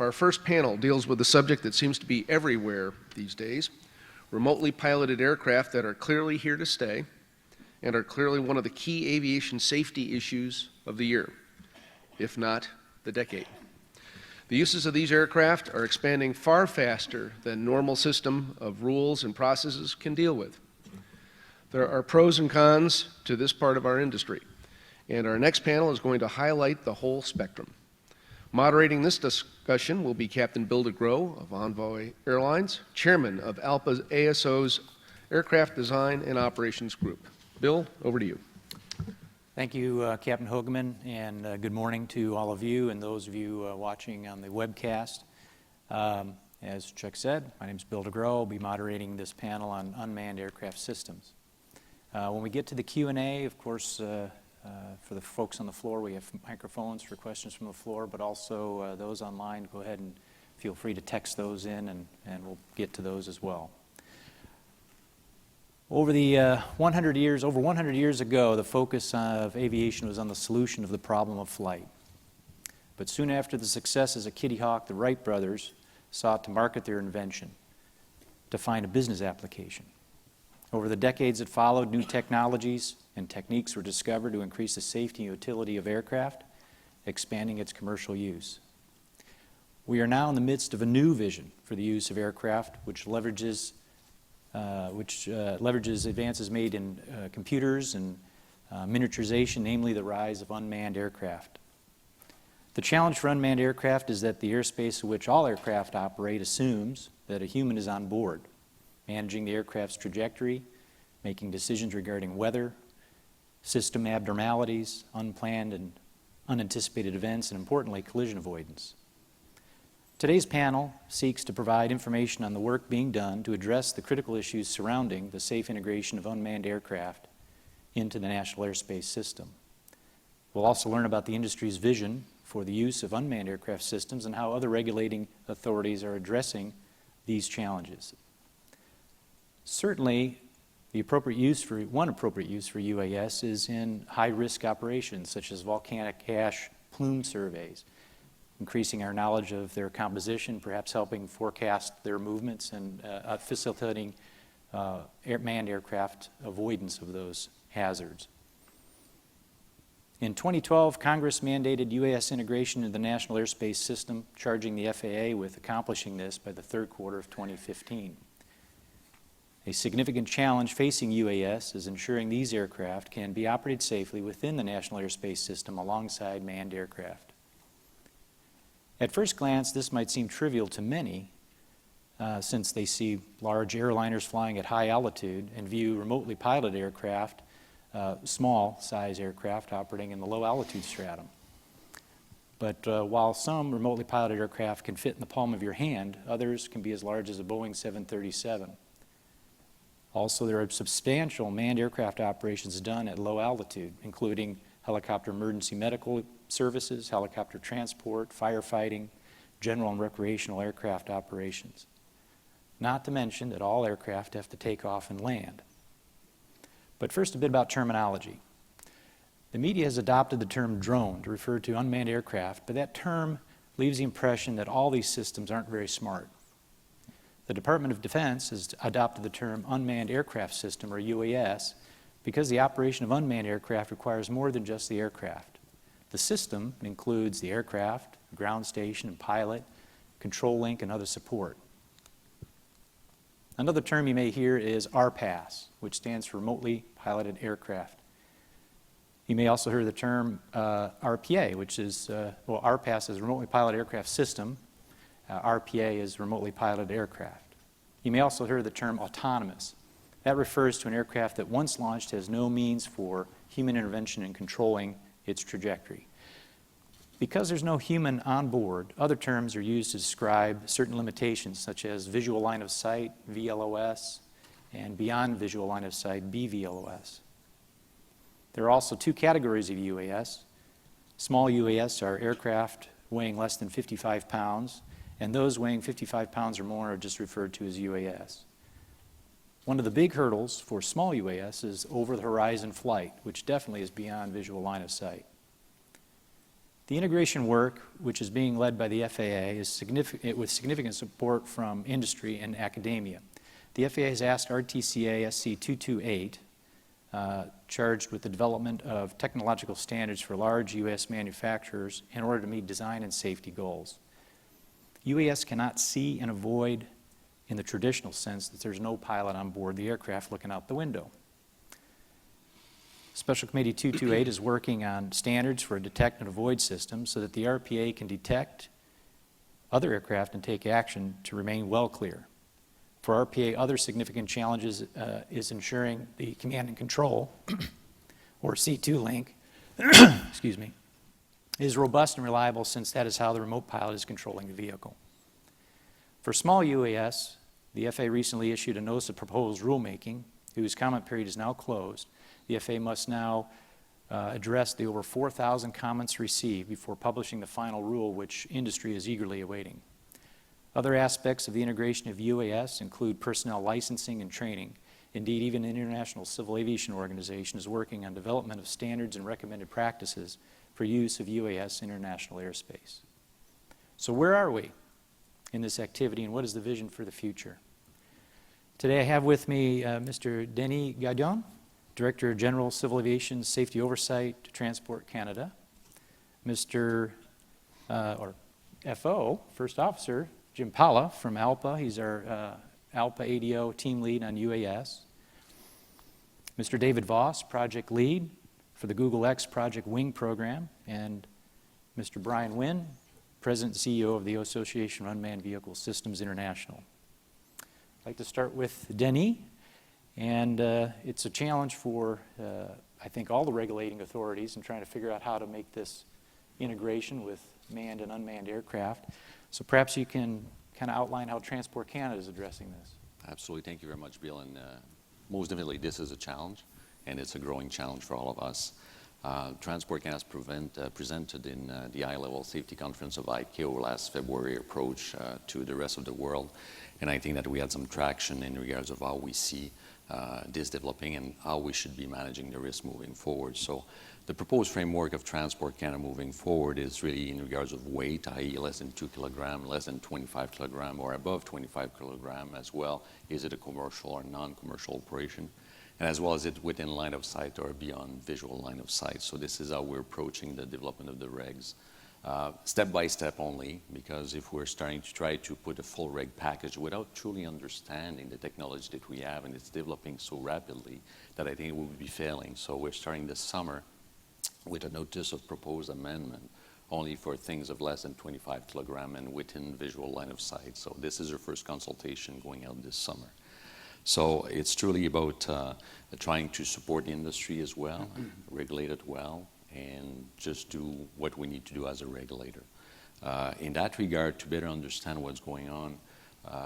Our first panel deals with a subject that seems to be everywhere these days, remotely piloted aircraft that are clearly here to stay and are clearly one of the key aviation safety issues of the year, if not the decade. The uses of these aircraft are expanding far faster than normal system of rules and processes can deal with. There are pros and cons to this part of our industry, and our next panel is going to highlight the whole spectrum. Moderating this discussion will be Captain Bill Groh of Envoy Airlines, Chairman of ALPA ASO's Aircraft Design and Operations Group. Bill, over to you. Thank you, Captain Hogeman, and good morning to all of you and those of you watching on the webcast. As Chuck said, my name is Bill Groh. I'll be moderating this panel on unmanned aircraft systems. When we get to the Q&A, of course, for the folks on the floor, we have microphones for questions from the floor, but also those online, go ahead and feel free to text those in, and we'll get to those as well. Over 100 years ago, the focus of aviation was on the solution of the problem of flight. But soon after the successes at Kitty Hawk, the Wright brothers sought to market their invention to find a business application. Over the decades that followed, new technologies and techniques were discovered to increase the safety and utility of aircraft, expanding its commercial use. We are now in the midst of a new vision for the use of aircraft, which leverages advances made in computers and miniaturization, namely the rise of unmanned aircraft. The challenge for unmanned aircraft is that the airspace in which all aircraft operate assumes that a human is on board, managing the aircraft's trajectory, making decisions regarding weather, system abnormalities, unplanned and unanticipated events, and importantly, collision avoidance. Today's panel seeks to provide information on the work being done to address the critical issues surrounding the safe integration of unmanned aircraft into the National Airspace System. We'll also learn about the industry's vision for the use of unmanned aircraft systems and how other regulating authorities are addressing these challenges. Certainly, one appropriate use for UAS is in high-risk operations such as volcanic ash plume surveys, increasing our knowledge of their composition, perhaps helping forecast their movements and facilitating manned aircraft avoidance of those hazards. In 2012, Congress mandated UAS integration into the National Airspace System, charging the FAA with accomplishing this by the third quarter of 2015. A significant challenge facing UAS is ensuring these aircraft can be operated safely within the National Airspace System alongside manned aircraft. At first glance, this might seem trivial to many since they see large airliners flying at high altitude and view remotely piloted aircraft, small size aircraft operating in the low altitude stratum. But while some remotely piloted aircraft can fit in the palm of your hand, others can be as large as a Boeing 737. Also, there are substantial manned aircraft operations done at low altitude, including helicopter emergency medical services, helicopter transport, firefighting, general and recreational aircraft operations. Not to mention that all aircraft have to take off and land. But first, a bit about terminology. The media has adopted the term drone to refer to unmanned aircraft, but that term leaves the impression that all these systems aren't very smart. The Department of Defense has adopted the term Unmanned Aircraft System, or UAS, because the operation of unmanned aircraft requires more than just the aircraft. The system includes the aircraft, the ground station and pilot, control link, and other support. Another term you may hear is RPAS, which stands for Remotely Piloted Aircraft. You may also hear the term RPA, which is, RPAS is Remotely Piloted Aircraft System. RPA is remotely piloted aircraft. You may also hear the term autonomous. That refers to an aircraft that once launched has no means for human intervention in controlling its trajectory. Because there's no human on board, other terms are used to describe certain limitations such as visual line of sight, VLOS, and beyond visual line of sight, BVLOS. There are also two categories of UAS. Small UAS are aircraft weighing less than 55 pounds, and those weighing 55 pounds or more are just referred to as UAS. One of the big hurdles for small UAS is over-the-horizon flight, which definitely is beyond visual line of sight. The integration work, which is being led by the FAA, is with significant support from industry and academia. The FAA has asked RTCA SC 228, charged with the development of technological standards for large U.S. manufacturers in order to meet design and safety goals. UAS cannot see and avoid in the traditional sense that there's no pilot on board the aircraft looking out the window. Special Committee 228 is working on standards for a detect and avoid system so that the RPA can detect other aircraft and take action to remain well clear. For RPA, other significant challenges is ensuring the command and control, or C2 link, excuse me, is robust and reliable, since that is how the remote pilot is controlling the vehicle. For small UAS, the FAA recently issued a notice of proposed rulemaking, whose comment period is now closed. The FAA must now address the over 4,000 comments received before publishing the final rule, which industry is eagerly awaiting. Other aspects of the integration of UAS include personnel licensing and training. Indeed, even an International Civil Aviation Organization is working on development of standards and recommended practices for use of UAS in international airspace. So where are we in this activity, and what is the vision for the future? Today I have with me Mr. Denis Guindon, Director General Civil Aviation Safety Oversight to Transport Canada, Mr. FO, First Officer Jim Palla from ALPA. He's our ALPA ADO team lead on UAS. Mr. David Voss, Project Lead for the Google X Project Wing program, and Mr. Brian Wynne, President and CEO of the Association of Unmanned Vehicle Systems International. I'd like to start with Denis, and it's a challenge for, I think, all the regulating authorities in trying to figure out how to make this integration with manned and unmanned aircraft. So perhaps you can kind of outline how Transport Canada is addressing this. Absolutely. Thank you very much, Bill. And most definitely, this is a challenge, and it's a growing challenge for all of us. Transport Canada has presented in the high-level safety conference of ICAO last February approach to the rest of the world. And I think that we had some traction in regards of how we see this developing and how we should be managing the risk moving forward. So the proposed framework of Transport Canada moving forward is really in regards of weight, i.e. less than 2 kilograms, less than 25 kilograms, or above 25 kilograms as well. Is it a commercial or non-commercial operation? And as well as it within line of sight or beyond visual line of sight. So this is how we're approaching the development of the regs. Step by step only, because if we're starting to try to put a full reg package without truly understanding the technology that we have, and it's developing so rapidly that I think we would be failing. So we're starting this summer with a notice of proposed amendment only for things of less than 25 kilograms and within visual line of sight. So this is our first consultation going out this summer. So it's truly about trying to support the industry as well, regulate it well, and just do what we need to do as a regulator. In that regard, to better understand what's going on,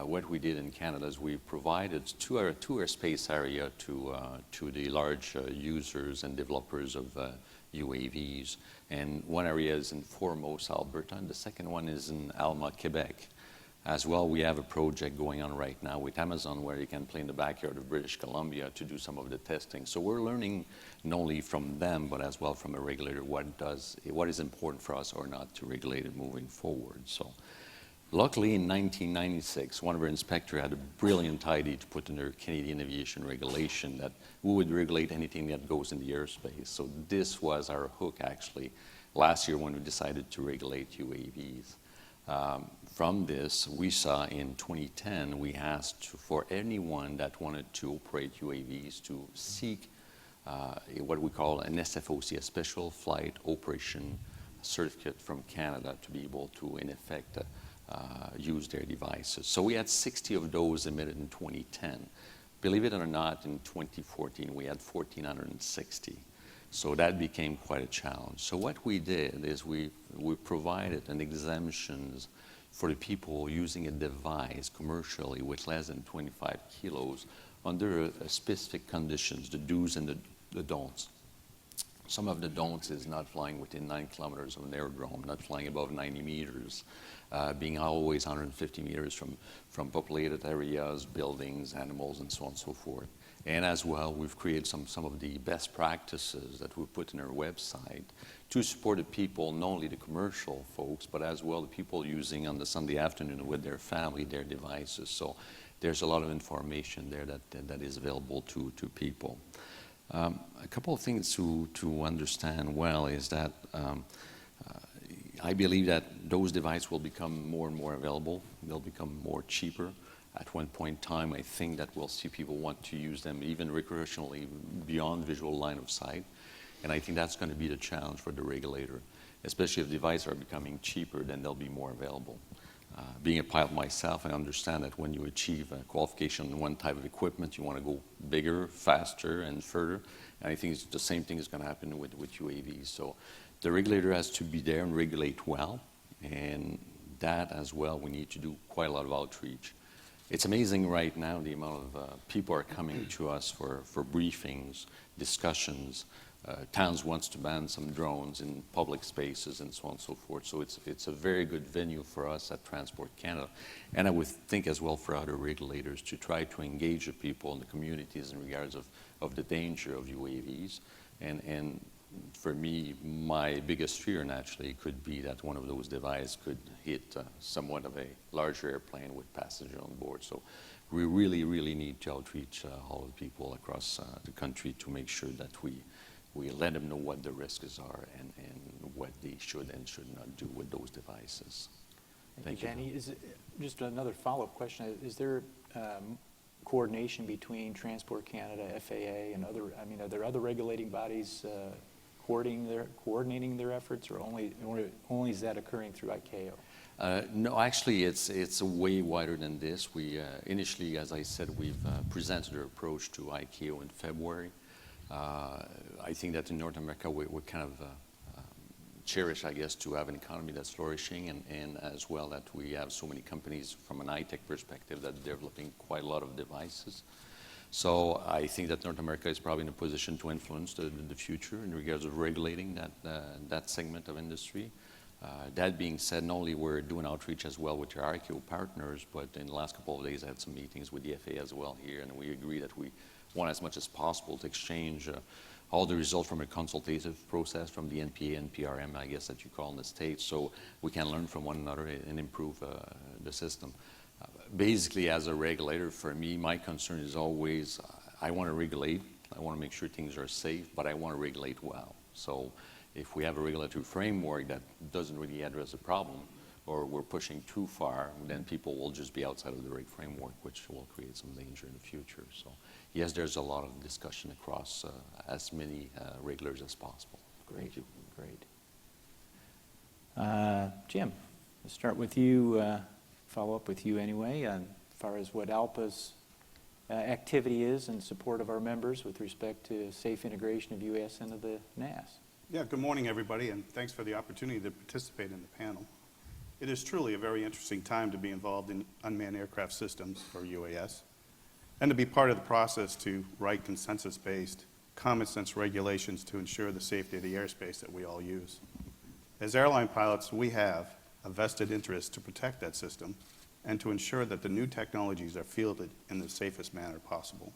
what we did in Canada is we provided two airspace area to the large users and developers of UAVs. And one area is in Foremost, Alberta, and the second one is in Alma, Quebec. As well, we have a project going on right now with Amazon where you can play in the backyard of British Columbia to do some of the testing. So we're learning not only from them, but as well from a regulator what is important for us or not to regulate it moving forward. So luckily in 1996, one of our inspectors had a brilliant idea to put in their Canadian aviation regulation that we would regulate anything that goes in the airspace. So this was our hook actually last year when we decided to regulate UAVs. From this, we saw in 2010, we asked for anyone that wanted to operate UAVs to seek what we call an SFOC, a Special Flight Operation Certificate from Canada to be able to, in effect, use their devices. So we had 60 of those emitted in 2010. Believe it or not, in 2014, we had 1,460. So that became quite a challenge. So what we did is we provided an exemptions for the people using a device commercially with less than 25 kilos under specific conditions, the do's and the don'ts. Some of the don'ts is not flying within 9 kilometers of an aerodrome, not flying above 90 meters, being always 150 meters from populated areas, buildings, animals, and so on and so forth. And as well, we've created some of the best practices that we put in our website to support the people, not only the commercial folks, but as well the people using on the Sunday afternoon with their family, their devices. So there's a lot of information there that is available to people. A couple of things to understand well is that I believe that those devices will become more and more available. They'll become more cheaper. At one point in time, I think that we'll see people want to use them even recreationally beyond visual line of sight. And I think that's going to be the challenge for the regulator, especially if devices are becoming cheaper, then they'll be more available. Being a pilot myself, I understand that when you achieve a qualification on one type of equipment, you want to go bigger, faster, and further. And I think the same thing is going to happen with UAVs. So the regulator has to be there and regulate well. And that as well, we need to do quite a lot of outreach. It's amazing right now the amount of people are coming to us for briefings, discussions. Towns wants to ban some drones in public spaces and so on and so forth. So it's a very good venue for us at Transport Canada. And I would think as well for other regulators to try to engage the people in the communities in regards of the danger of UAVs. And for me, my biggest fear naturally could be that one of those devices could hit somewhat of a larger airplane with passengers on board. So we really, really need to outreach all of the people across the country to make sure that we let them know what the risks are and what they should and should not do with those devices. Thank you, Danny. Just another follow-up question. Is there coordination between Transport Canada, FAA, and other, are there other regulating bodies coordinating their efforts, or only is that occurring through ICAO? No, actually, it's way wider than this. We initially, as I said, we've presented our approach to ICAO in February. I think that in North America, we're kind of cherish, I guess, to have an economy that's flourishing, and as well that we have so many companies from an high-tech perspective that are developing quite a lot of devices. So I think that North America is probably in a position to influence the future in regards of regulating that segment of industry. That being said, not only we're doing outreach as well with our ICAO partners, but in the last couple of days I had some meetings with the FAA as well here, and we agree that we want as much as possible to exchange all the results from a consultative process from the NPA and PRM, I guess that you call in the States, so we can learn from one another and improve the system. Basically, as a regulator, for me, my concern is always, I want to regulate, I want to make sure things are safe, but I want to regulate well. So if we have a regulatory framework that doesn't really address the problem, or we're pushing too far, then people will just be outside of the reg framework, which will create some danger in the future. So yes, there's a lot of discussion across as many regulators as possible. Great. Thank you. Great. Jim, let's start with you, follow up with you anyway, as far as what ALPA's activity is in support of our members with respect to safe integration of UAS into the NAS. Yeah, good morning, everybody, and thanks for the opportunity to participate in the panel. It is truly a very interesting time to be involved in unmanned aircraft systems, or UAS, and to be part of the process to write consensus-based, common-sense regulations to ensure the safety of the airspace that we all use. As airline pilots, we have a vested interest to protect that system and to ensure that the new technologies are fielded in the safest manner possible.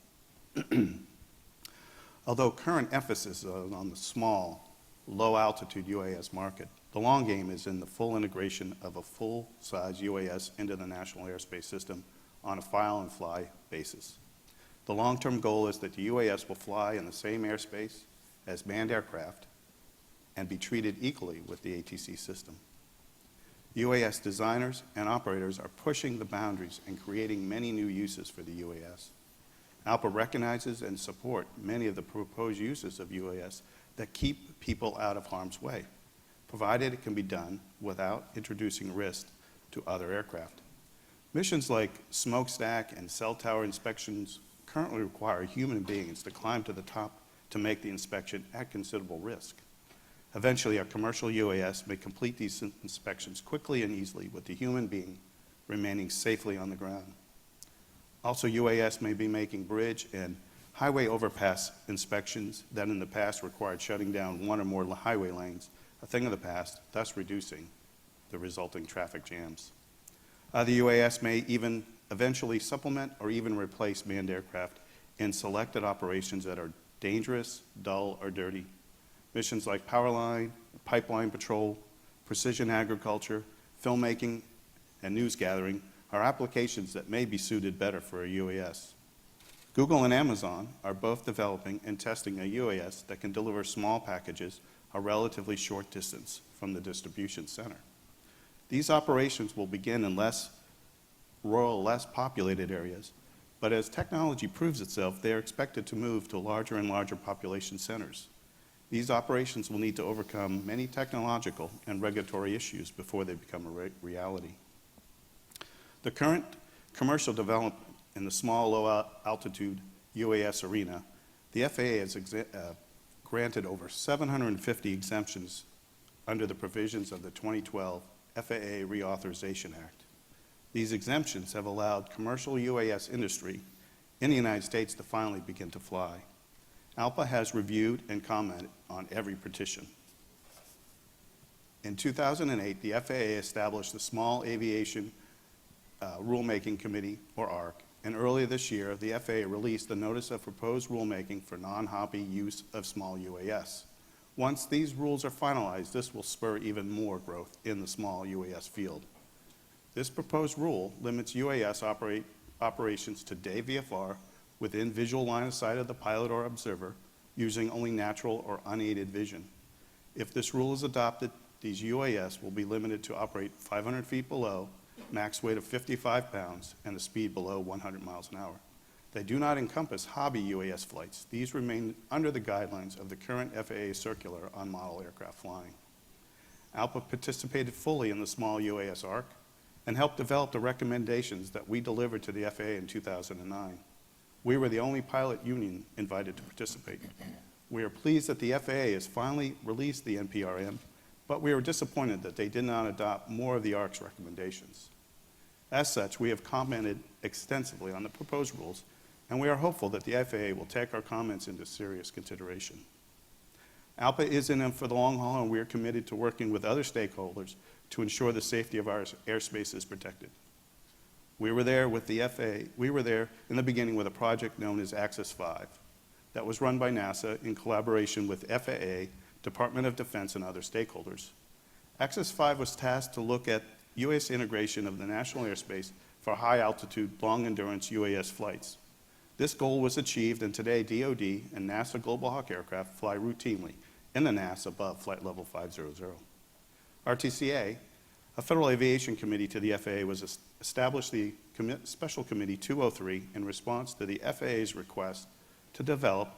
Although current emphasis is on the small, low-altitude UAS market, the long game is in the full integration of a full-size UAS into the national airspace system on a file-and-fly basis. The long-term goal is that the UAS will fly in the same airspace as manned aircraft and be treated equally with the ATC system. UAS designers and operators are pushing the boundaries and creating many new uses for the UAS. ALPA recognizes and supports many of the proposed uses of UAS that keep people out of harm's way, provided it can be done without introducing risk to other aircraft. Missions like smokestack and cell tower inspections currently require human beings to climb to the top to make the inspection at considerable risk. Eventually, a commercial UAS may complete these inspections quickly and easily with the human being remaining safely on the ground. Also, UAS may be making bridge and highway overpass inspections that in the past required shutting down one or more highway lanes, a thing of the past, thus reducing the resulting traffic jams. The UAS may even eventually supplement or even replace manned aircraft in selected operations that are dangerous, dull, or dirty. Missions like power line, pipeline patrol, precision agriculture, filmmaking, and news gathering are applications that may be suited better for a UAS. Google and Amazon are both developing and testing a UAS that can deliver small packages a relatively short distance from the distribution center. These operations will begin in less rural, less populated areas, but as technology proves itself, they are expected to move to larger and larger population centers. These operations will need to overcome many technological and regulatory issues before they become a reality. The current commercial development in the small, low-altitude UAS arena, the FAA has granted over 750 exemptions under the provisions of the 2012 FAA Reauthorization Act. These exemptions have allowed commercial UAS industry in the United States to finally begin to fly. ALPA has reviewed and commented on every petition. In 2008, the FAA established the Small Aviation Rulemaking Committee, or ARC, and earlier this year, the FAA released the Notice of Proposed Rulemaking for Non-Hobby Use of Small UAS. Once these rules are finalized, this will spur even more growth in the small UAS field. This proposed rule limits UAS operations to day VFR within visual line of sight of the pilot or observer, using only natural or unaided vision. If this rule is adopted, these UAS will be limited to operate 500 feet below, max weight of 55 pounds, and a speed below 100 miles an hour. They do not encompass hobby UAS flights. These remain under the guidelines of the current FAA circular on model aircraft flying. ALPA participated fully in the small UAS ARC and helped develop the recommendations that we delivered to the FAA in 2009. We were the only pilot union invited to participate. We are pleased that the FAA has finally released the NPRM, but we are disappointed that they did not adopt more of the ARC's recommendations. As such, we have commented extensively on the proposed rules, and we are hopeful that the FAA will take our comments into serious consideration. ALPA is in them for the long haul, and we are committed to working with other stakeholders to ensure the safety of our airspace is protected. We were there with the FAA. We were there in the beginning with a project known as Axis 5 that was run by NASA in collaboration with FAA, Department of Defense, and other stakeholders. Axis 5 was tasked to look at U.S. integration of the national airspace for high-altitude, long-endurance UAS flights. This goal was achieved, and today DoD and NASA Global Hawk aircraft fly routinely in the NAS above flight level 500. RTCA, a Federal Aviation Committee to the FAA, was established the Special Committee 203 in response to the FAA's request to develop,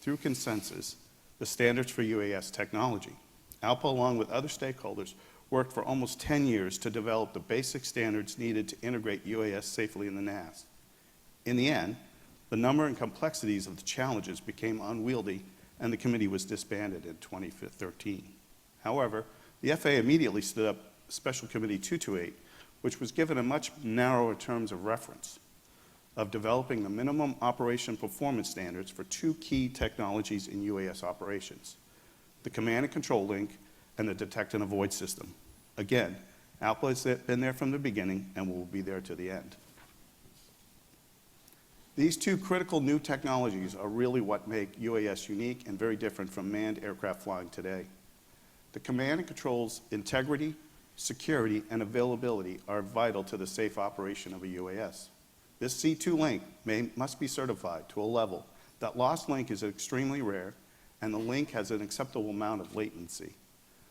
through consensus, the standards for UAS technology. ALPA, along with other stakeholders, worked for almost 10 years to develop the basic standards needed to integrate UAS safely in the NAS. In the end, the number and complexities of the challenges became unwieldy, and the committee was disbanded in 2013. However, the FAA immediately stood up Special Committee 228, which was given a much narrower terms of reference of developing the minimum operation performance standards for two key technologies in UAS operations: the command and control link and the detect and avoid system. Again, ALPA has been there from the beginning and will be there to the end. These two critical new technologies are really what make UAS unique and very different from manned aircraft flying today. The command and control's integrity, security, and availability are vital to the safe operation of a UAS. This C2 link must be certified to a level that lost link is extremely rare and the link has an acceptable amount of latency.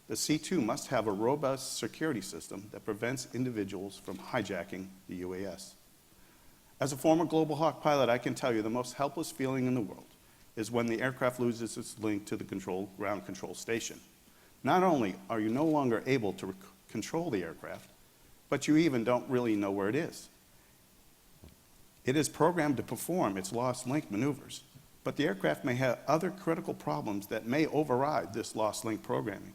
The C2 must have a robust security system that prevents individuals from hijacking the UAS. As a former Global Hawk pilot, I can tell you the most helpless feeling in the world is when the aircraft loses its link to the ground control station. Not only are you no longer able to control the aircraft, but you even don't really know where it is. It is programmed to perform its lost link maneuvers, but the aircraft may have other critical problems that may override this lost link programming.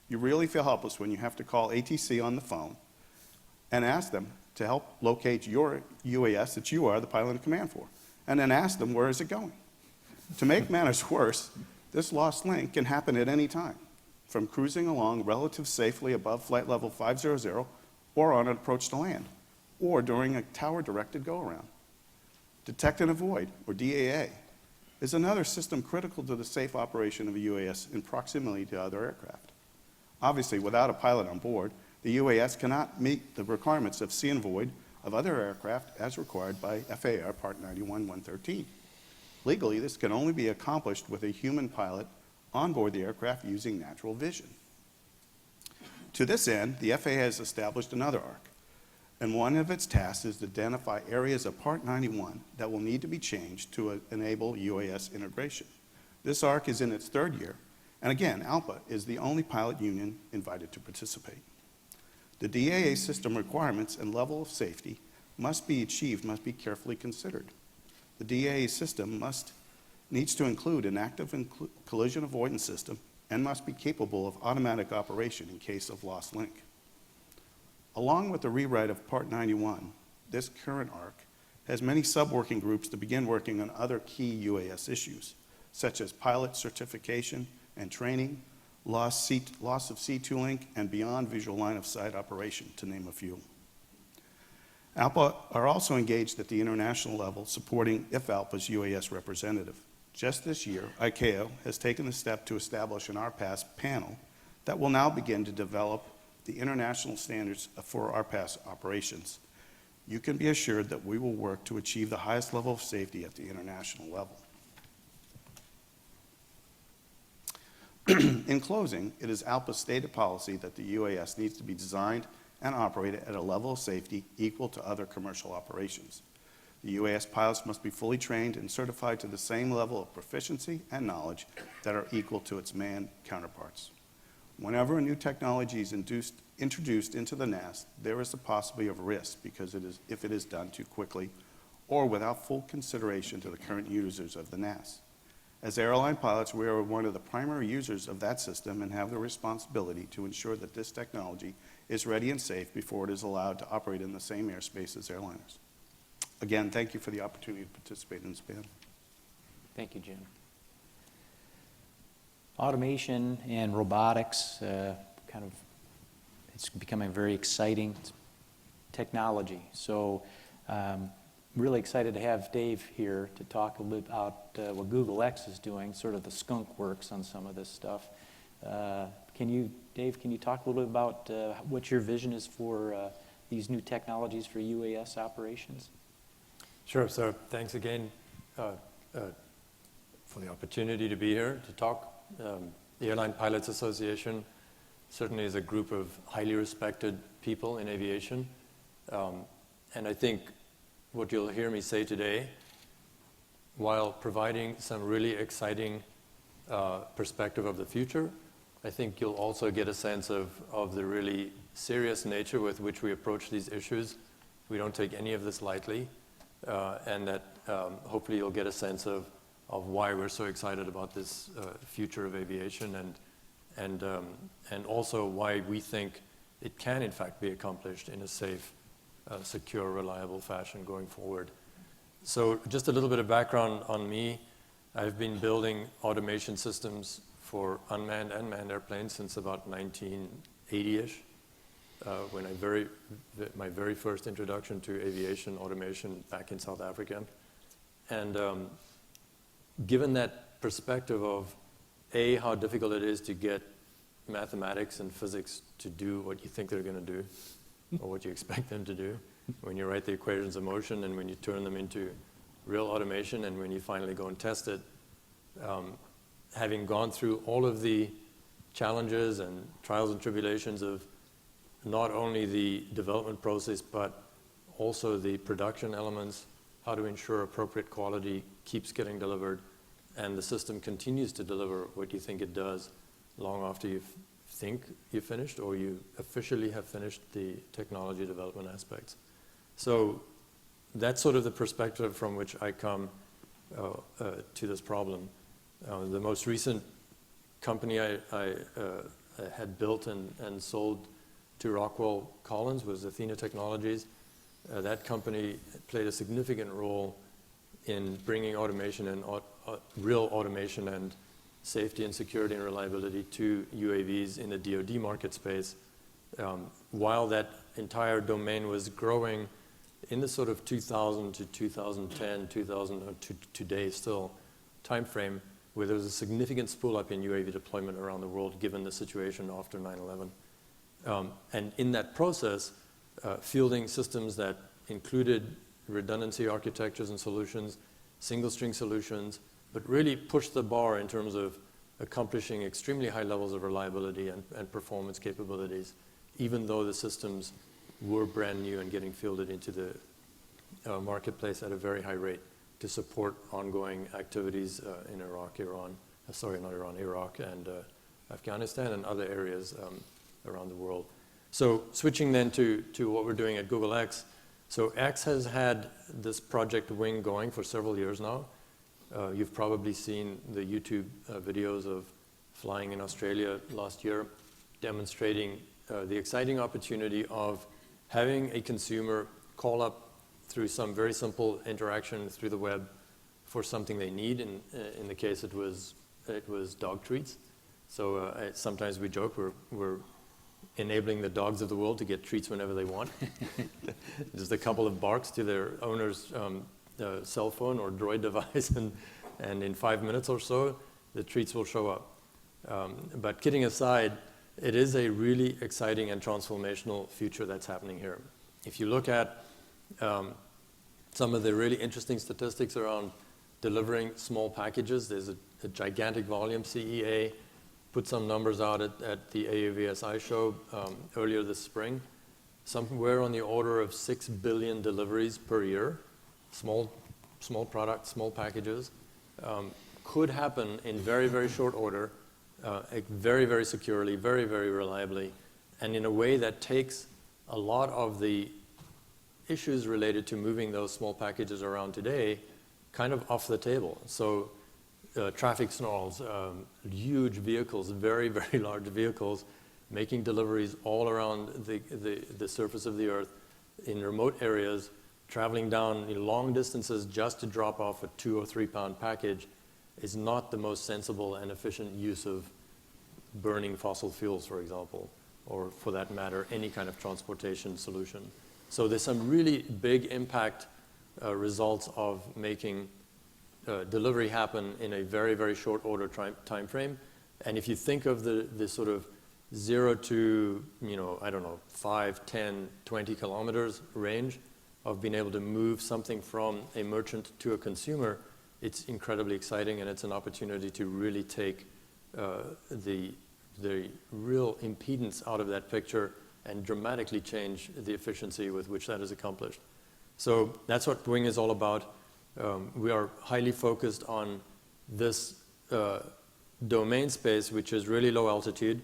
You really feel helpless when you have to call ATC on the phone and ask them to help locate your UAS that you are the pilot in command for, and then ask them where is it going. To make matters worse, this lost link can happen at any time, from cruising along relatively safely above flight level 500 or on an approach to land, or during a tower-directed go-around. Detect and avoid, or DAA, is another system critical to the safe operation of a UAS in proximity to other aircraft. Obviously, without a pilot on board, the UAS cannot meet the requirements of see and avoid of other aircraft as required by FAR Part 91-113. Legally, this can only be accomplished with a human pilot on board the aircraft using natural vision. To this end, the FAA has established another ARC, and one of its tasks is to identify areas of Part 91 that will need to be changed to enable UAS integration. This ARC is in its third year, and again, ALPA is the only pilot union invited to participate. The DAA system requirements and level of safety must be carefully considered. The DAA system needs to include an active collision avoidance system and must be capable of automatic operation in case of lost link. Along with the rewrite of Part 91, this current ARC has many sub-working groups to begin working on other key UAS issues, such as pilot certification and training, loss of C2 link, and beyond visual line of sight operation, to name a few. ALPA are also engaged at the international level supporting IFALPA's UAS representative. Just this year, ICAO has taken the step to establish an RPAS panel that will now begin to develop the international standards for RPAS operations. You can be assured that we will work to achieve the highest level of safety at the international level. In closing, it is ALPA's stated policy that the UAS needs to be designed and operated at a level of safety equal to other commercial operations. The UAS pilots must be fully trained and certified to the same level of proficiency and knowledge that are equal to its manned counterparts. Whenever a new technology is introduced into the NAS, there is the possibility of risk if it is done too quickly or without full consideration to the current users of the NAS. As airline pilots, we are one of the primary users of that system and have the responsibility to ensure that this technology is ready and safe before it is allowed to operate in the same airspace as airliners. Again, thank you for the opportunity to participate in this panel. Thank you, Jim. Automation and robotics, it's becoming a very exciting technology. So really excited to have Dave here to talk a little bit about what Google X is doing, sort of the skunk works on some of this stuff. Dave, can you talk a little bit about what your vision is for these new technologies for UAS operations? Sure. So thanks again for the opportunity to be here to talk. The Airline Pilots Association certainly is a group of highly respected people in aviation. And I think what you'll hear me say today, while providing some really exciting perspective of the future, I think you'll also get a sense of the really serious nature with which we approach these issues. We don't take any of this lightly, and that hopefully you'll get a sense of why we're so excited about this future of aviation, and also why we think it can in fact be accomplished in a safe, secure, reliable fashion going forward. So just a little bit of background on me. I've been building automation systems for unmanned and manned airplanes since about 1980-ish, when my very first introduction to aviation automation back in South Africa. And given that perspective of how difficult it is to get mathematics and physics to do what you think they're going to do, or what you expect them to do, when you write the equations of motion and when you turn them into real automation and when you finally go and test it, having gone through all of the challenges and trials and tribulations of not only the development process, but also the production elements, how to ensure appropriate quality keeps getting delivered, and the system continues to deliver what you think it does long after you think you've finished or you officially have finished the technology development aspects. So that's sort of the perspective from which I come to this problem. The most recent company I had built and sold to Rockwell Collins was Athena Technologies. That company played a significant role in bringing automation and real automation and safety and security and reliability to UAVs in the DoD market space. While that entire domain was growing, in the sort of 2000 to 2010, 2000 to today still time frame, where there was a significant spool up in UAV deployment around the world given the situation after 9/11. And in that process, fielding systems that included redundancy architectures and solutions, single string solutions, but really pushed the bar in terms of accomplishing extremely high levels of reliability and performance capabilities, even though the systems were brand new and getting fielded into the marketplace at a very high rate to support ongoing activities in Iraq and Afghanistan and other areas around the world. So switching then to what we're doing at Google X. So X has had this Project Wing going for several years now. You've probably seen the YouTube videos of flying in Australia last year, demonstrating the exciting opportunity of having a consumer call up through some very simple interaction through the web for something they need. In the case, it was dog treats. So sometimes we joke we're enabling the dogs of the world to get treats whenever they want. Just a couple of barks to their owner's cell phone or Droid device, and in 5 minutes or so, the treats will show up. But kidding aside, it is a really exciting and transformational future that's happening here. If you look at some of the really interesting statistics around delivering small packages, there's a gigantic volume. CEA put some numbers out at the AUVSI show earlier this spring, somewhere on the order of 6 billion deliveries per year, small products, small packages, could happen in very, very short order, very, very securely, very, very reliably, and in a way that takes a lot of the issues related to moving those small packages around today kind of off the table. So traffic snarls, huge vehicles, very, very large vehicles, making deliveries all around the surface of the earth in remote areas, traveling down long distances just to drop off a 2 or 3 pound package is not the most sensible and efficient use of burning fossil fuels, for example, or for that matter, any kind of transportation solution. So there's some really big impact results of making delivery happen in a very, very short order time frame. And if you think of the sort of 0 to, 5, 10, 20 kilometers range of being able to move something from a merchant to a consumer, it's incredibly exciting, and it's an opportunity to really take the real impedance out of that picture and dramatically change the efficiency with which that is accomplished. So that's what Wing is all about. We are highly focused on this domain space, which is really low altitude,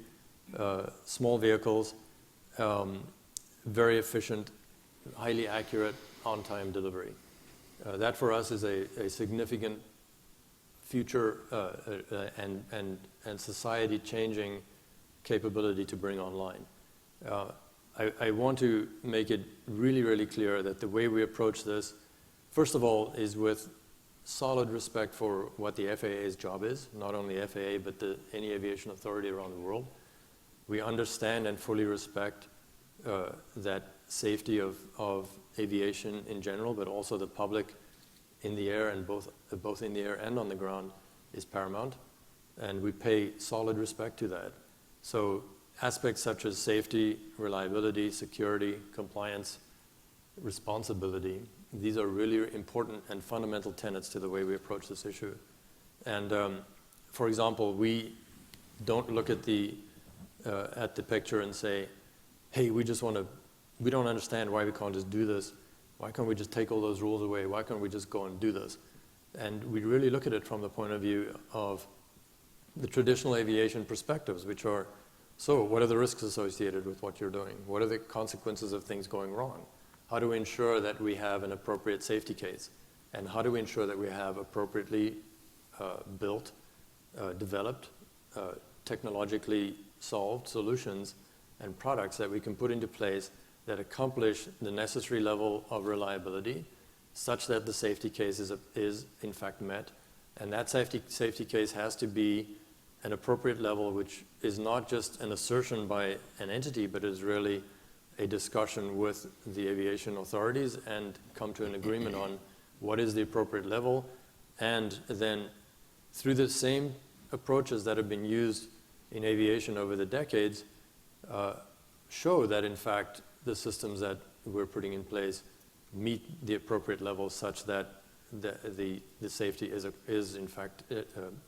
small vehicles, very efficient, highly accurate, on-time delivery. That for us is a significant future and society-changing capability to bring online. I want to make it really, really clear that the way we approach this, first of all, is with solid respect for what the FAA's job is, not only FAA, but any aviation authority around the world. We understand and fully respect that safety of aviation in general, but also the public in the air, and both in the air and on the ground, is paramount. And we pay solid respect to that. So aspects such as safety, reliability, security, compliance, responsibility, these are really important and fundamental tenets to the way we approach this issue. And for example, we don't look at the picture and say, hey, we don't understand why we can't just do this. Why can't we just take all those rules away? Why can't we just go and do this? And we really look at it from the point of view of the traditional aviation perspectives, which are, so what are the risks associated with what you're doing? What are the consequences of things going wrong? How do we ensure that we have an appropriate safety case? And how do we ensure that we have appropriately built, developed, technologically solved solutions and products that we can put into place that accomplish the necessary level of reliability such that the safety case is in fact met. And that safety case has to be an appropriate level, which is not just an assertion by an entity, but is really a discussion with the aviation authorities and come to an agreement on what is the appropriate level, and then through the same approaches that have been used in aviation over the decades, show that in fact the systems that we're putting in place meet the appropriate level such that the safety is in fact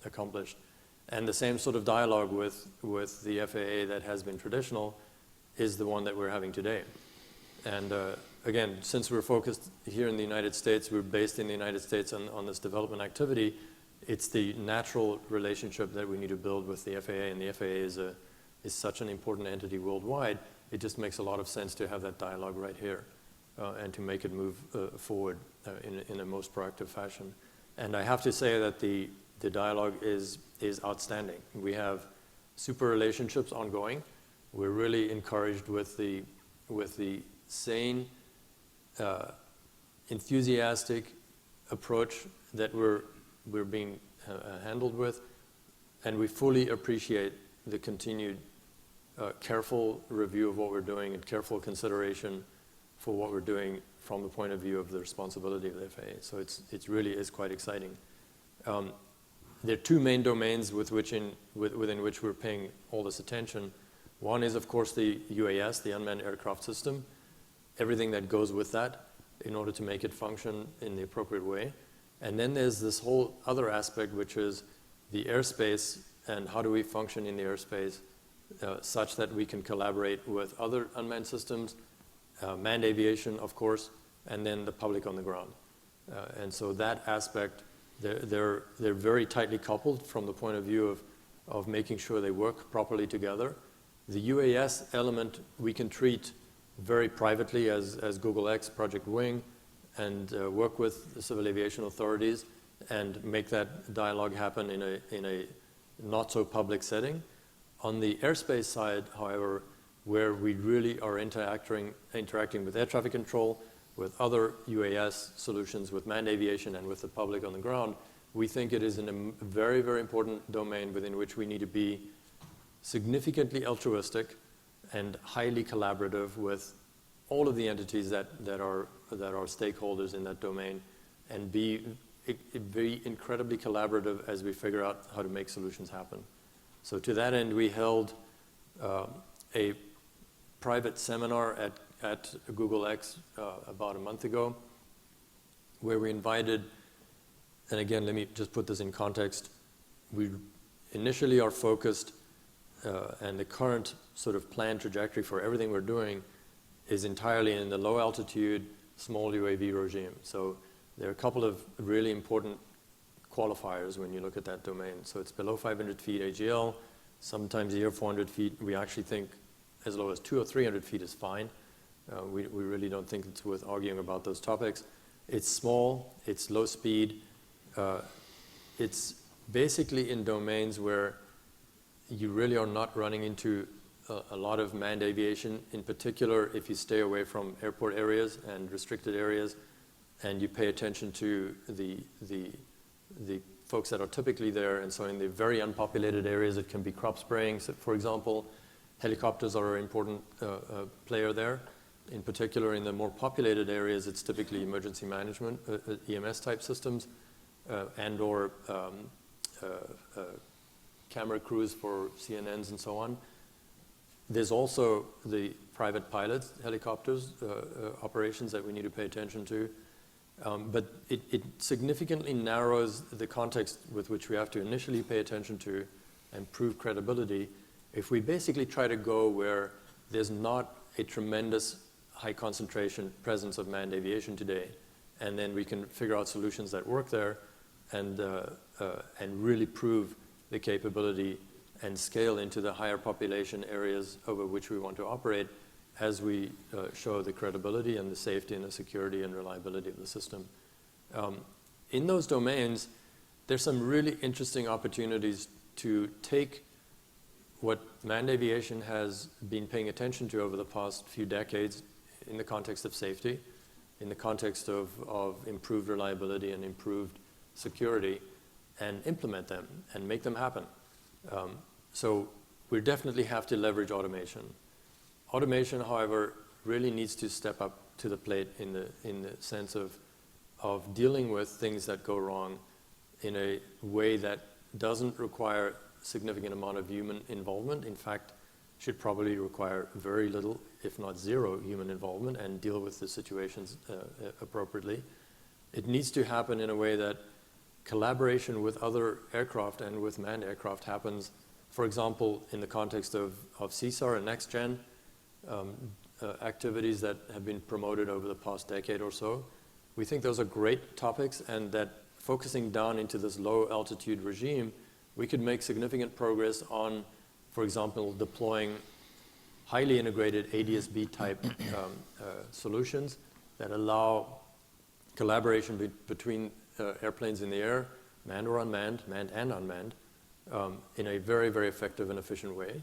accomplished. And the same sort of dialogue with the FAA that has been traditional is the one that we're having today. And again, since we're focused here in the United States, we're based in the United States on this development activity, it's the natural relationship that we need to build with the FAA, and the FAA is such an important entity worldwide, it just makes a lot of sense to have that dialogue right here and to make it move forward in a most proactive fashion. And I have to say that the dialogue is outstanding. We have super relationships ongoing. We're really encouraged with the sane, enthusiastic approach that we're being handled with, and we fully appreciate the continued careful review of what we're doing and careful consideration for what we're doing from the point of view of the responsibility of the FAA. So it really is quite exciting. There are two main domains within which we're paying all this attention. One is, of course, the UAS, the Unmanned Aircraft System, everything that goes with that in order to make it function in the appropriate way. And then there's this whole other aspect, which is the airspace and how do we function in the airspace such that we can collaborate with other unmanned systems, manned aviation, of course, and then the public on the ground. And so that aspect, they're very tightly coupled from the point of view of making sure they work properly together. The UAS element we can treat very privately as Google X, Project Wing, and work with the civil aviation authorities and make that dialogue happen in a not so public setting. On the airspace side, however, where we really are interacting with air traffic control, with other UAS solutions, with manned aviation, and with the public on the ground, we think it is in a very, very important domain within which we need to be significantly altruistic and highly collaborative with all of the entities that are stakeholders in that domain, and be incredibly collaborative as we figure out how to make solutions happen. So to that end, we held a private seminar at Google X about a month ago, where we invited, and again, let me just put this in context. We initially are focused, and the current sort of planned trajectory for everything we're doing is entirely in the low altitude, small UAV regime. So there are a couple of really important qualifiers when you look at that domain. So it's below 500 feet AGL, sometimes near 400 feet. We actually think as low as 200 or 300 feet is fine. We really don't think it's worth arguing about those topics. It's small, it's low speed. It's basically in domains where you really are not running into a lot of manned aviation, in particular if you stay away from airport areas and restricted areas, and you pay attention to the folks that are typically there. And so in the very unpopulated areas, it can be crop spraying, for example. Helicopters are an important player there. In particular, in the more populated areas, it's typically emergency management, EMS type systems, and or camera crews for CNNs and so on. There's also the private pilots, helicopters, operations that we need to pay attention to. But it significantly narrows the context with which we have to initially pay attention to and prove credibility if we basically try to go where there's not a tremendous high concentration presence of manned aviation today, and then we can figure out solutions that work there and really prove the capability and scale into the higher population areas over which we want to operate as we show the credibility and the safety and the security and reliability of the system. In those domains, there's some really interesting opportunities to take what manned aviation has been paying attention to over the past few decades in the context of safety, in the context of improved reliability and improved security, and implement them and make them happen. So we definitely have to leverage automation. Automation, however, really needs to step up to the plate in the sense of dealing with things that go wrong in a way that doesn't require significant amount of human involvement. In fact, should probably require very little, if not zero, human involvement and deal with the situations appropriately. It needs to happen in a way that collaboration with other aircraft and with manned aircraft happens, for example, in the context of CSAR and next-gen activities that have been promoted over the past decade or so. We think those are great topics, and that focusing down into this low-altitude regime, we could make significant progress on, for example, deploying highly integrated ADS-B type solutions that allow collaboration between airplanes in the air, manned or unmanned, manned and unmanned, in a very, very effective and efficient way.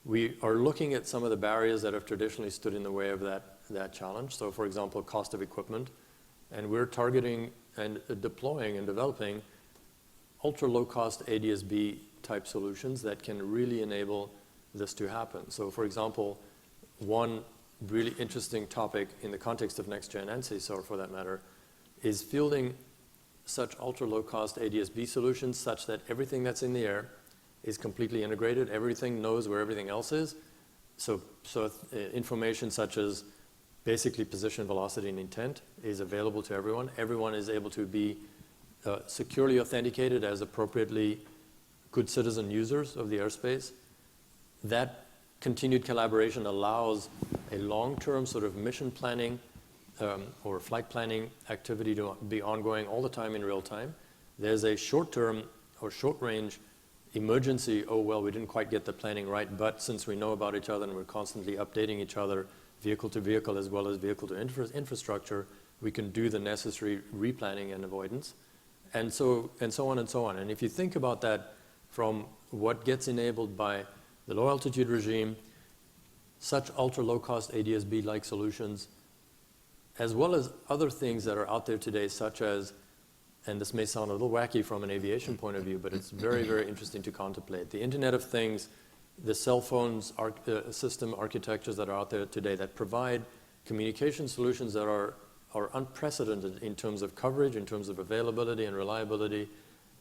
We are looking at some of the barriers that have traditionally stood in the way of that challenge. So, for example, cost of equipment. And we're targeting and deploying and developing ultra-low-cost ADS-B type solutions that can really enable this to happen. So, for example, one really interesting topic in the context of next-gen and CSAR, for that matter, is fielding such ultra-low-cost ADS-B solutions such that everything that's in the air is completely integrated. Everything knows where everything else is. So information such as basically position, velocity, and intent is available to everyone. Everyone is able to be securely authenticated as appropriately good citizen users of the airspace. That continued collaboration allows a long-term sort of mission planning or flight planning activity to be ongoing all the time in real time. There's a short-term or short-range emergency, oh, well, we didn't quite get the planning right, but since we know about each other and we're constantly updating each other, vehicle to vehicle as well as vehicle to infrastructure, we can do the necessary replanning and avoidance, and so on and so on. And if you think about that from what gets enabled by the low-altitude regime, such ultra-low-cost ADS-B-like solutions, as well as other things that are out there today, such as, and this may sound a little wacky from an aviation point of view, but it's very, very interesting to contemplate. The Internet of Things, the cell phones system architectures that are out there today that provide communication solutions that are unprecedented in terms of coverage, in terms of availability and reliability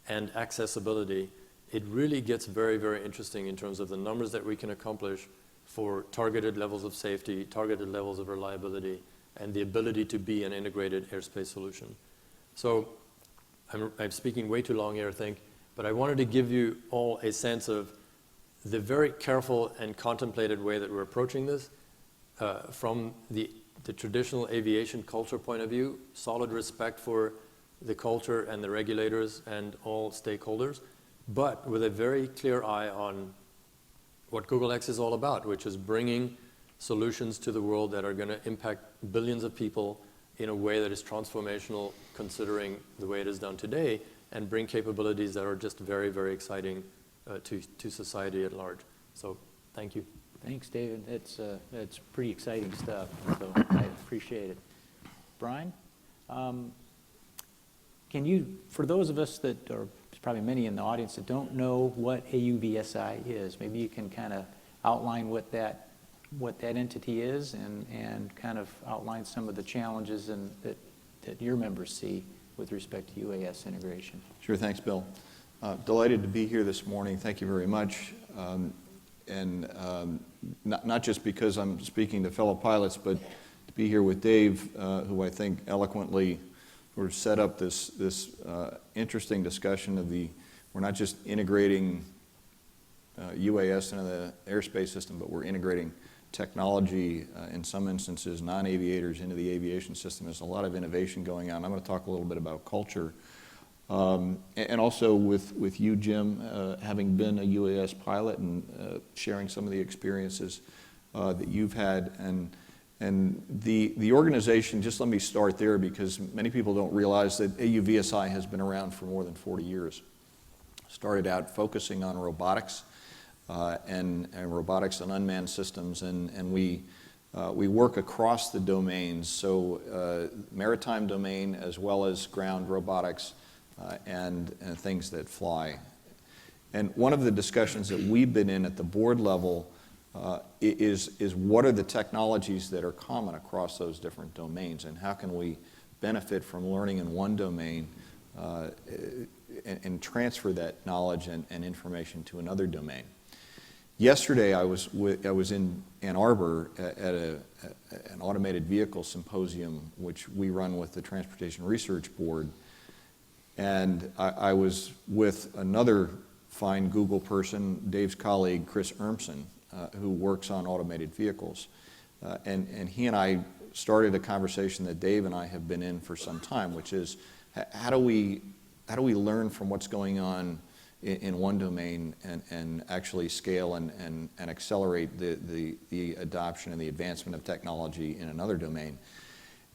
and accessibility. It really gets very, very interesting in terms of the numbers that we can accomplish for targeted levels of safety, targeted levels of reliability, and the ability to be an integrated airspace solution. So I'm speaking way too long here, I think, but I wanted to give you all a sense of the very careful and contemplated way that we're approaching this from the traditional aviation culture point of view, solid respect for the culture and the regulators and all stakeholders, but with a very clear eye on what Google X is all about, which is bringing solutions to the world that are going to impact billions of people in a way that is transformational considering the way it is done today, and bring capabilities that are just very, very exciting to society at large. So thank you. Thanks, David. It's pretty exciting stuff, so I appreciate it. Brian, can you, for those of us that, or there's probably many in the audience that don't know what AUVSI is, maybe you can kind of outline what that entity is and kind of outline some of the challenges that your members see with respect to UAS integration. Sure, thanks, Bill. Delighted to be here this morning. Thank you very much. Not just because I'm speaking to fellow pilots, but to be here with Dave, who I think eloquently sort of set up this interesting discussion of we're not just integrating UAS into the airspace system, but we're integrating technology, in some instances, non-aviators into the aviation system. There's a lot of innovation going on. I'm going to talk a little bit about culture. And also with you, Jim, having been a UAS pilot and sharing some of the experiences that you've had. And the organization, just let me start there because many people don't realize that AUVSI has been around for more than 40 years. Started out focusing on robotics and robotics and unmanned systems, and we work across the domains, so maritime domain as well as ground robotics and things that fly. And one of the discussions that we've been in at the board level is what are the technologies that are common across those different domains, and how can we benefit from learning in one domain and transfer that knowledge and information to another domain. Yesterday, I was in Ann Arbor at an automated vehicle symposium, which we run with the Transportation Research Board, and I was with another fine Google person, Dave's colleague, Chris Urmson, who works on automated vehicles. And he and I started a conversation that Dave and I have been in for some time, which is how do we learn from what's going on in one domain and actually scale and accelerate the adoption and the advancement of technology in another domain.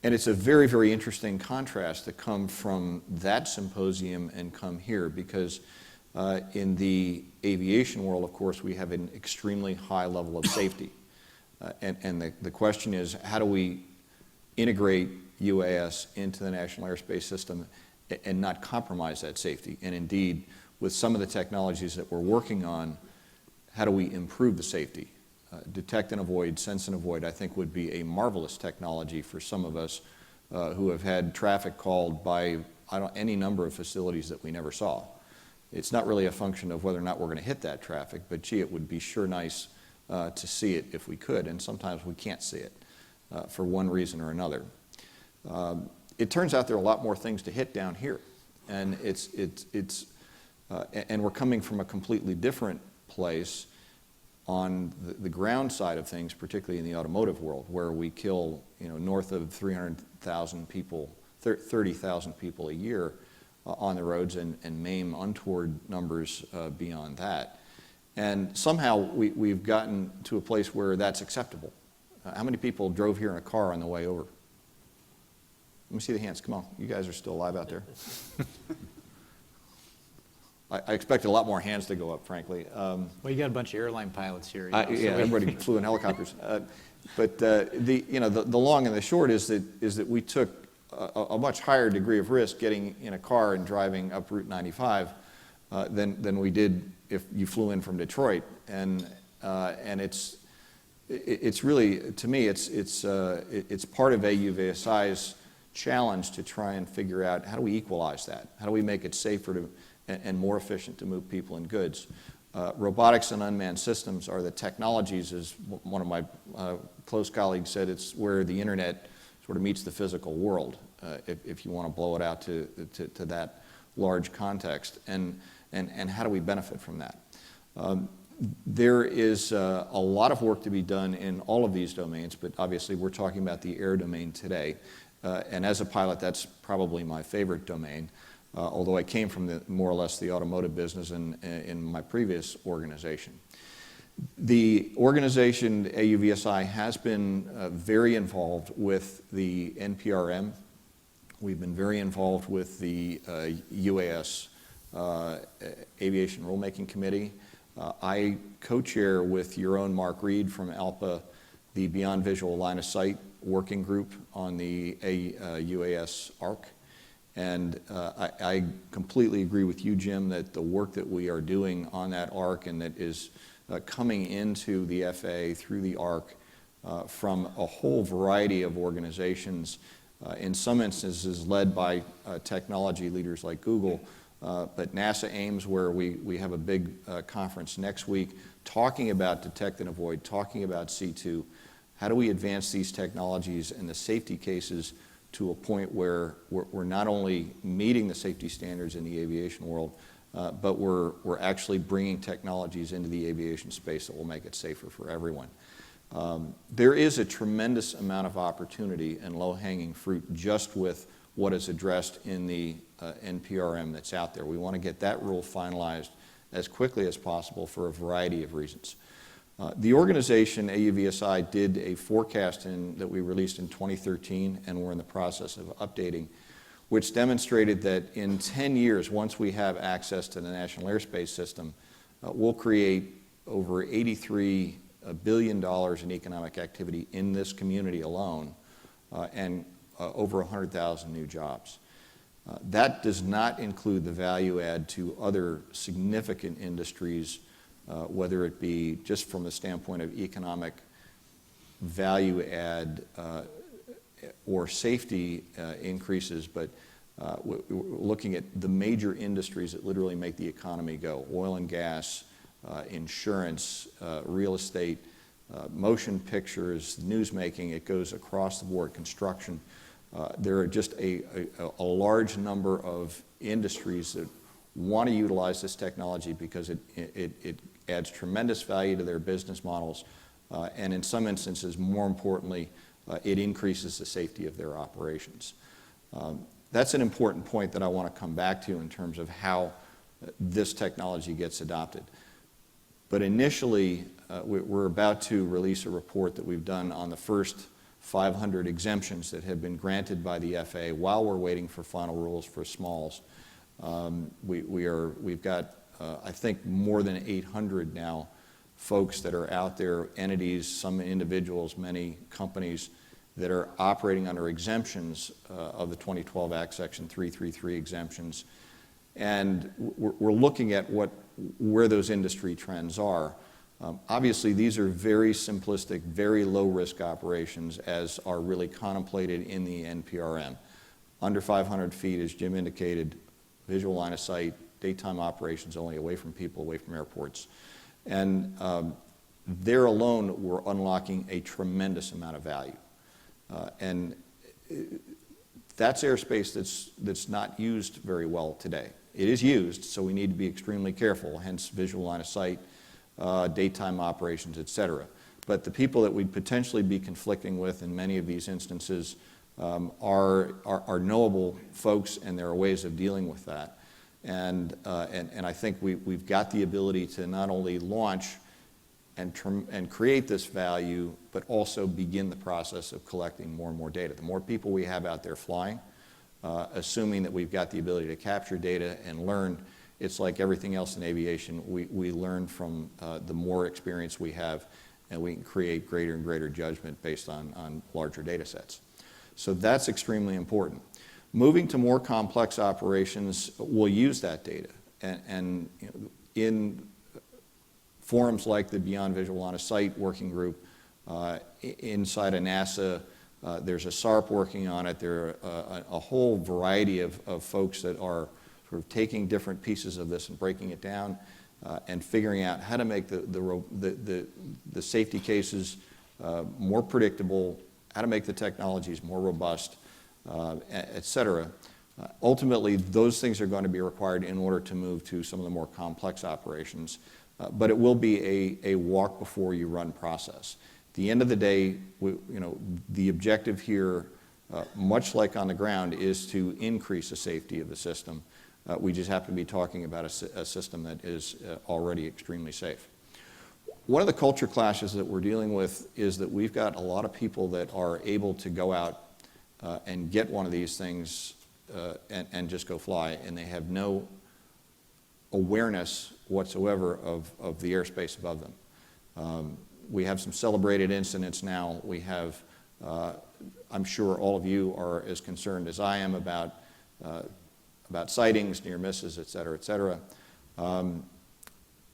And it's a very, very interesting contrast to come from that symposium and come here, because in the aviation world, of course, we have an extremely high level of safety. And the question is, how do we integrate UAS into the National Airspace System and not compromise that safety? And indeed, with some of the technologies that we're working on, how do we improve the safety? Detect and avoid, sense and avoid, I think would be a marvelous technology for some of us who have had traffic called by any number of facilities that we never saw. It's not really a function of whether or not we're going to hit that traffic, but gee, it would be sure nice to see it if we could, and sometimes we can't see it for one reason or another. It turns out there are a lot more things to hit down here, and and we're coming from a completely different place on the ground side of things, particularly in the automotive world, where we kill north of 300,000 people, 30,000 people a year on the roads, and maim untoward numbers beyond that. And somehow we've gotten to a place where that's acceptable. How many people drove here in a car on the way over? Let me see the hands. Come on. You guys are still alive out there. I expected a lot more hands to go up, frankly. Well, you got a bunch of airline pilots here. Yeah, everybody flew in helicopters. But the long and the short is that we took a much higher degree of risk getting in a car and driving up Route 95 than we did if you flew in from Detroit. And it's really, to me, it's part of AUVSI's challenge to try and figure out how do we equalize that? How do we make it safer and more efficient to move people and goods? Robotics and unmanned systems are the technologies, as one of my close colleagues said, it's where the internet sort of meets the physical world, if you want to blow it out to that large context. And how do we benefit from that? There is a lot of work to be done in all of these domains, but obviously we're talking about the air domain today. And as a pilot, that's probably my favorite domain, although I came from more or less the automotive business in my previous organization. The organization, AUVSI, has been very involved with the NPRM. We've been very involved with the UAS Aviation Rulemaking Committee. I co-chair with your own Mark Reed from ALPA the Beyond Visual Line of Sight working group on the UAS ARC. And I completely agree with you, Jim, that the work that we are doing on that ARC and that is coming into the FAA through the ARC from a whole variety of organizations, in some instances led by technology leaders like Google, but NASA Ames, where we have a big conference next week talking about detect and avoid, talking about C2. How do we advance these technologies and the safety cases to a point where we're not only meeting the safety standards in the aviation world, but we're actually bringing technologies into the aviation space that will make it safer for everyone. There is a tremendous amount of opportunity and low-hanging fruit just with what is addressed in the NPRM that's out there. We want to get that rule finalized as quickly as possible for a variety of reasons. The organization, AUVSI, did a forecast that we released in 2013, and we're in the process of updating, which demonstrated that in 10 years, once we have access to the National Airspace System, we'll create over $83 billion in economic activity in this community alone, and over 100,000 new jobs. That does not include the value add to other significant industries whether it be just from the standpoint of economic value add or safety increases, but we're looking at the major industries that literally make the economy go: oil and gas, insurance, real estate, motion pictures, newsmaking. It goes across the board, construction. There are just a large number of industries that want to utilize this technology because it adds tremendous value to their business models, and in some instances, more importantly, it increases the safety of their operations. That's an important point that I want to come back to in terms of how this technology gets adopted. But initially, we're about to release a report that we've done on the first 500 exemptions that have been granted by the FAA while we're waiting for final rules for smalls. We've got, I think, more than 800 now folks that are out there, entities, some individuals, many companies that are operating under exemptions of the 2012 Act Section 333 exemptions. And we're looking at where those industry trends are. Obviously, these are very simplistic, very low-risk operations, as are really contemplated in the NPRM. Under 500 feet, as Jim indicated, visual line of sight, daytime operations only, away from people, away from airports. And there alone, we're unlocking a tremendous amount of value. And that's airspace that's not used very well today. It is used, so we need to be extremely careful, hence visual line of sight, daytime operations, et cetera. But the people that we'd potentially be conflicting with in many of these instances are knowable folks, and there are ways of dealing with that. And I think we've got the ability to not only launch and create this value, but also begin the process of collecting more and more data. The more people we have out there flying, assuming that we've got the ability to capture data and learn, it's like everything else in aviation. We learn from the more experience we have, and we can create greater and greater judgment based on larger data sets. So that's extremely important. Moving to more complex operations, we'll use that data. And you know, in forums like the Beyond Visual Line of Sight working group, inside of NASA, there's a SARP working on it. There are a whole variety of folks that are sort of taking different pieces of this and breaking it down and figuring out how to make the safety cases more predictable, how to make the technologies more robust, et cetera. Ultimately, those things are going to be required in order to move to some of the more complex operations. But it will be a walk before you run process. At the end of the day, the objective here, much like on the ground, is to increase the safety of the system. We just happen to be talking about a system that is already extremely safe. One of the culture clashes that we're dealing with is that we've got a lot of people that are able to go out and get one of these things and just go fly, and they have no awareness whatsoever of the airspace above them. We have some celebrated incidents now. We have, I'm sure all of you are as concerned as I am about sightings, near misses, et cetera, et cetera.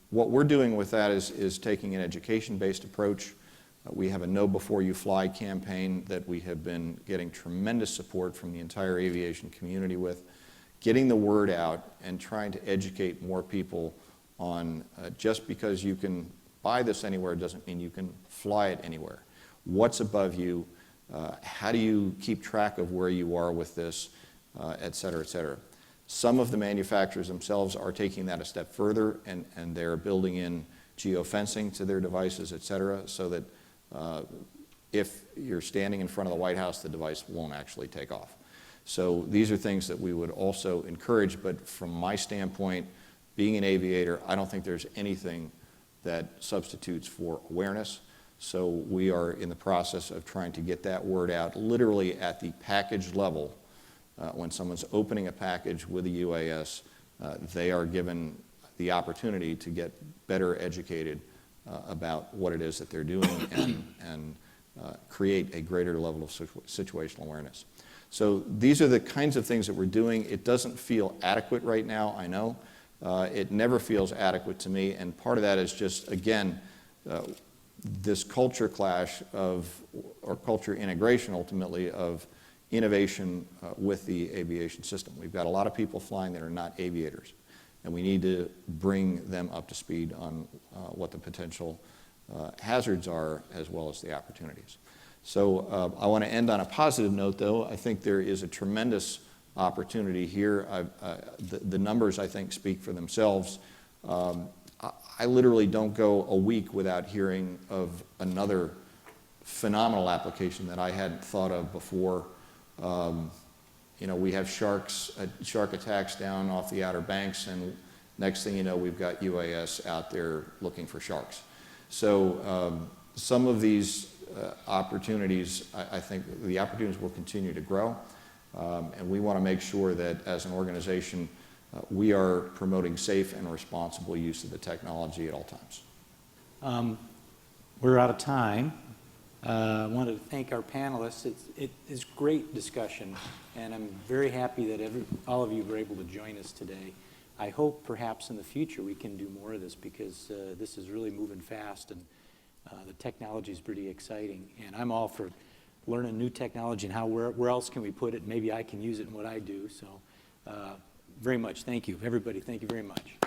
What we're doing with that is taking an education-based approach. We have a Know Before You Fly campaign that we have been getting tremendous support from the entire aviation community with, getting the word out and trying to educate more people on just because you can buy this anywhere doesn't mean you can fly it anywhere. What's above you? How do you keep track of where you are with this, et cetera, et cetera. Some of the manufacturers themselves are taking that a step further, and they're building in geofencing to their devices, et cetera, so that if you're standing in front of the White House, the device won't actually take off. So these are things that we would also encourage, but from my standpoint, being an aviator, I don't think there's anything that substitutes for awareness. So we are in the process of trying to get that word out literally at the package level. When someone's opening a package with a UAS, they are given the opportunity to get better educated about what it is that they're doing and create a greater level of situational awareness. So these are the kinds of things that we're doing. It doesn't feel adequate right now, I know, It never feels adequate to me, and part of that is just, again, this culture clash of, or culture integration ultimately, of innovation with the aviation system. We've got a lot of people flying that are not aviators, and we need to bring them up to speed on what the potential hazards are as well as the opportunities. So I want to end on a positive note, though. I think there is a tremendous opportunity here. The numbers, I think, speak for themselves. I literally don't go a week without hearing of another phenomenal application that I hadn't thought of before. You know, we have shark attacks down off the Outer Banks, and next thing you know, we've got UAS out there looking for sharks. So some of these opportunities, I think the opportunities will continue to grow, and we want to make sure that as an organization, we are promoting safe and responsible use of the technology at all times. We're out of time. I want to thank our panelists. It's great discussion, and I'm very happy that all of you were able to join us today. I hope perhaps in the future we can do more of this, because this is really moving fast, and the technology is pretty exciting. And I'm all for learning new technology and where else can we put it. Maybe I can use it in what I do. So very much thank you, everybody. Thank you very much.